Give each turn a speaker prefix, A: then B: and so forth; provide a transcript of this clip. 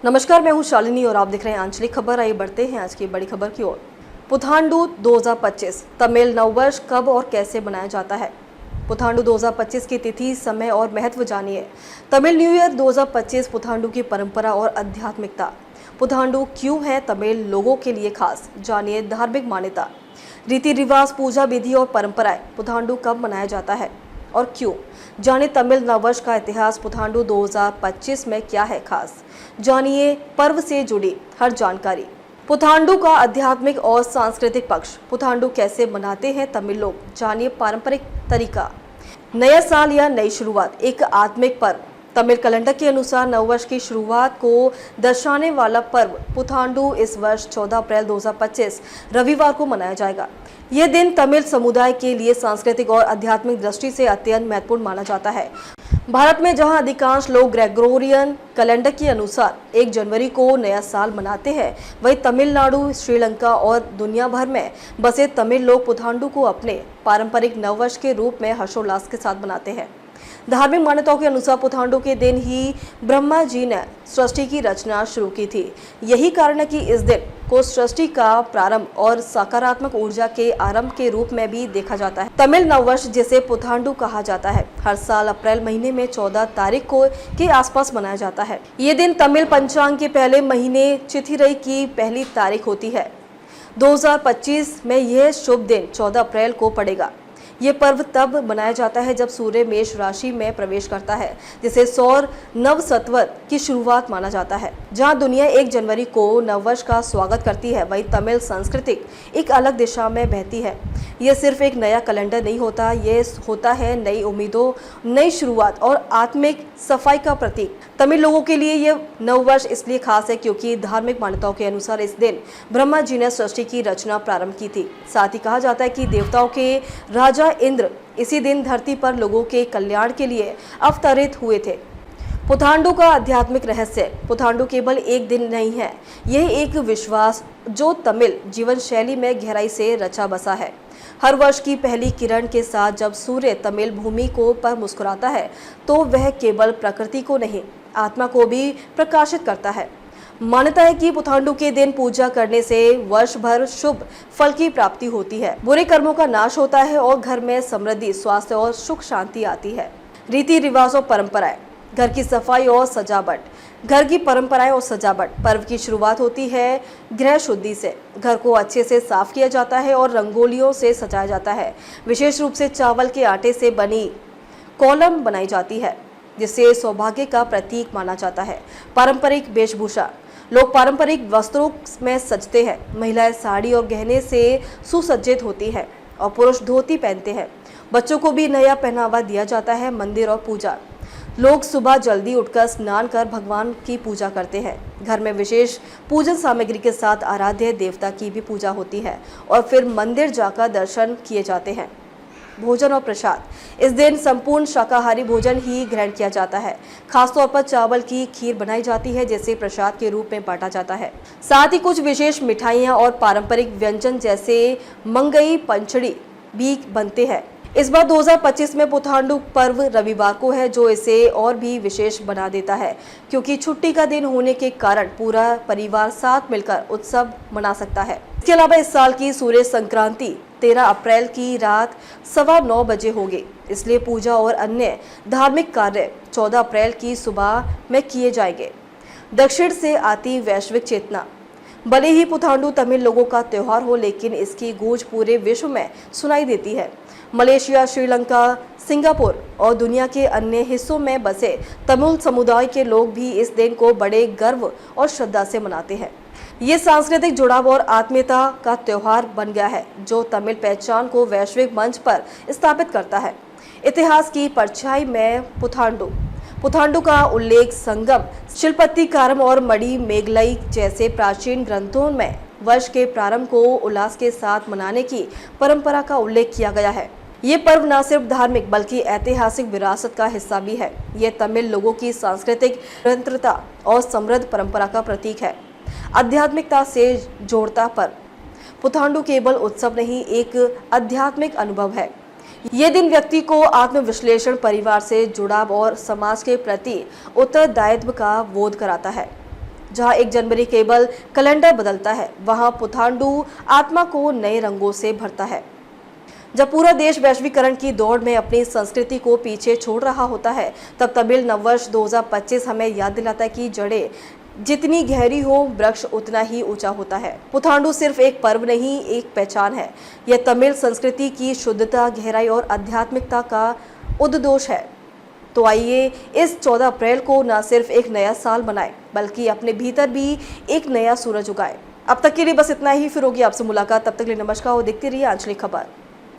A: नमस्कार, मैं हूं शालिनी और आप देख रहे हैं आंचलिक खबर। आइए बढ़ते हैं आज की बड़ी खबर की ओर। पुथांडु 2025 तमिल नववर्ष कब और कैसे मनाया जाता है? पुथांडु 2025 की तिथि, समय और महत्व जानिए। तमिल न्यू ईयर 2025 पुथांडु की परंपरा और आध्यात्मिकता। पुथांडु क्यों है तमिल लोगों के लिए खास, जानिए धार्मिक मान्यता, रीति रिवाज, पूजा विधि और परंपराएं। पुथांडु कब मनाया जाता है और क्यों, जानिए तमिल नववर्ष का इतिहास। पुथांडु 2025 में क्या है खास, जानिए पर्व से जुड़ी हर जानकारी। पुथांडु का आध्यात्मिक और सांस्कृतिक पक्ष। पुथांडु कैसे मनाते हैं तमिल लोग, जानिए पारंपरिक तरीका। नया साल या नई शुरुआत एक आत्मिक पर्व। तमिल कैलेंडर के अनुसार नववर्ष की शुरुआत को दर्शाने वाला पर्व पुथांडु इस वर्ष 14 अप्रैल 2025 रविवार को मनाया जाएगा। यह दिन तमिल समुदाय के लिए सांस्कृतिक और आध्यात्मिक दृष्टि से अत्यंत महत्वपूर्ण माना जाता है। भारत में जहां अधिकांश लोग ग्रेगोरियन कैलेंडर के अनुसार 1 जनवरी को नया साल मनाते हैं, वहीं तमिलनाडु, श्रीलंका और दुनिया भर में बसे तमिल लोग पुथांडु को अपने पारंपरिक नववर्ष के रूप में हर्षोल्लास के साथ मनाते हैं। धार्मिक मान्यताओं के अनुसार पुथांडु के दिन ही ब्रह्मा जी ने सृष्टि की रचना शुरू की थी। यही कारण है कि इस दिन को सृष्टि का प्रारंभ और सकारात्मक ऊर्जा के आरंभ के रूप में भी देखा जाता है। तमिल नववर्ष, जिसे पुथांडु कहा जाता है, हर साल अप्रैल महीने में 14 तारीख को के आसपास मनाया जाता है। ये दिन तमिल पंचांग के पहले महीने चिथिरई की पहली तारीख होती है। 2025 में यह शुभ दिन 14 अप्रैल को पड़ेगा। ये पर्व तब मनाया जाता है जब सूर्य मेष राशि में प्रवेश करता है, जिसे सौर नवसत्वर की शुरुआत माना जाता है। जहां दुनिया 1 जनवरी को नववर्ष का स्वागत करती है, वहीं तमिल संस्कृति एक अलग दिशा में बहती है। यह सिर्फ एक नया कैलेंडर नहीं होता, ये होता है नई उम्मीदों, नई शुरुआत और आत्मिक सफाई का प्रतीक। तमिल लोगों के लिए यह नववर्ष इसलिए खास है क्योंकि धार्मिक मान्यताओं के अनुसार इस दिन ब्रह्मा जी ने सृष्टि की रचना प्रारंभ की थी। साथ ही कहा जाता है कि देवताओं के राजा इंद्र इसी दिन धरती पर लोगों के कल्याण के लिए अवतरित हुए थे। पुथांडु का आध्यात्मिक रहस्य। पुथांडु केवल एक दिन नहीं है, यह एक विश्वास जो तमिल जीवन शैली में गहराई से रचा बसा है। हर वर्ष की पहली किरण के साथ जब सूर्य तमिल भूमि को पर मुस्कुराता है, तो वह केवल प्रकृति को नहीं, आत्मा को भी प्रकाशित करता है। मान्यता है कि पुथांडु के दिन पूजा करने से वर्ष भर शुभ फल की प्राप्ति होती है, बुरे कर्मों का नाश होता है और घर में समृद्धि, स्वास्थ्य और सुख शांति आती है। रीति रिवाज और परंपराएं। घर की सफाई और सजावट। घर की परंपराएं और सजावट। पर्व की शुरुआत होती है गृह शुद्धि से। घर को अच्छे से साफ किया जाता है और रंगोलियों से सजाया जाता है। विशेष रूप से चावल के आटे से बनी कोलम बनाई जाती है, जिसे सौभाग्य का प्रतीक माना जाता है। पारंपरिक वेशभूषा। लोग पारंपरिक वस्त्रों में सजते हैं। महिलाएं साड़ी और गहने से सुसज्जित होती हैं और पुरुष धोती पहनते हैं। बच्चों को भी नया पहनावा दिया जाता है। मंदिर और पूजा। लोग सुबह जल्दी उठकर स्नान कर भगवान की पूजा करते हैं। घर में विशेष पूजन सामग्री के साथ आराध्य देवता की भी पूजा होती है और फिर मंदिर जाकर दर्शन किए जाते हैं। भोजन और प्रसाद। इस दिन संपूर्ण शाकाहारी भोजन ही ग्रहण किया जाता है। खासतौर पर चावल की खीर बनाई जाती है, जिसे प्रसाद के रूप में बांटा जाता है। साथ ही कुछ विशेष मिठाइयां और पारंपरिक व्यंजन जैसे मंगई पंचड़ी भी बनते हैं। इस बार 2025 में पुथांडु पर्व रविवार को है, जो इसे और भी विशेष बना देता है, क्योंकि छुट्टी का दिन होने के कारण पूरा परिवार साथ मिलकर उत्सव मना सकता है। इसके अलावा इस साल की सूर्य संक्रांति 13 अप्रैल की रात 9:15 बजे होगी, इसलिए पूजा और अन्य धार्मिक कार्य 14 अप्रैल की सुबह में किए जाएंगे। दक्षिण से आती वैश्विक चेतना। भले ही पुथांडु तमिल लोगों का त्योहार हो, लेकिन इसकी गूंज पूरे विश्व में सुनाई देती है। मलेशिया, श्रीलंका, सिंगापुर और दुनिया के अन्य हिस्सों में बसे तमिल समुदाय के लोग भी इस दिन को बड़े गर्व और श्रद्धा से मनाते हैं। ये सांस्कृतिक जुड़ाव और आत्मीयता का त्योहार बन गया है, जो तमिल पहचान को वैश्विक मंच पर स्थापित करता है। इतिहास की परछाई में पुथांडु का उल्लेख संगम, शिल्पतिकारम और मणि मेघलई जैसे प्राचीन ग्रंथों में वर्ष के प्रारंभ को उल्लास के साथ मनाने की परंपरा का उल्लेख किया गया है। ये पर्व न सिर्फ धार्मिक बल्कि ऐतिहासिक विरासत का हिस्सा भी है। ये तमिल लोगों की सांस्कृतिक निरंतरता और समृद्ध परंपरा का प्रतीक है। आध्यात्मिकता से जोड़ता पर्व। पुथांडु केवल उत्सव नहीं, एक आध्यात्मिक अनुभव है। ये दिन व्यक्ति को आत्मविश्लेषण, परिवार से जुड़ाव और समाज के प्रति उत्तरदायित्व का बोध कराता है। जहां 1 जनवरी केवल कैलेंडर बदलता है, वहां पुथांडू आत्मा को नए रंगों से भरता है। जब पूरा देश वैश्वीकरण की दौड़ में अपनी संस्कृति को पीछे छोड़ रहा होता है, तब तमिल नववर्ष 2025 हमें याद दिलाता है कि जड़ें जितनी गहरी हो, वृक्ष उतना ही ऊंचा होता है। पुथांडू सिर्फ एक पर्व नहीं, एक पहचान है। यह तमिल संस्कृति की शुद्धता, गहराई और आध्यात्मिकता का उद्घोष है। तो आइए इस 14 अप्रैल को न सिर्फ एक नया साल मनाएं, बल्कि अपने भीतर भी एक नया सूरज उगाएं। अब तक के लिए बस इतना ही। फिर होगी आपसे मुलाकात। तब तक के लिए नमस्कार और देखते रहिए आंचलिक खबर।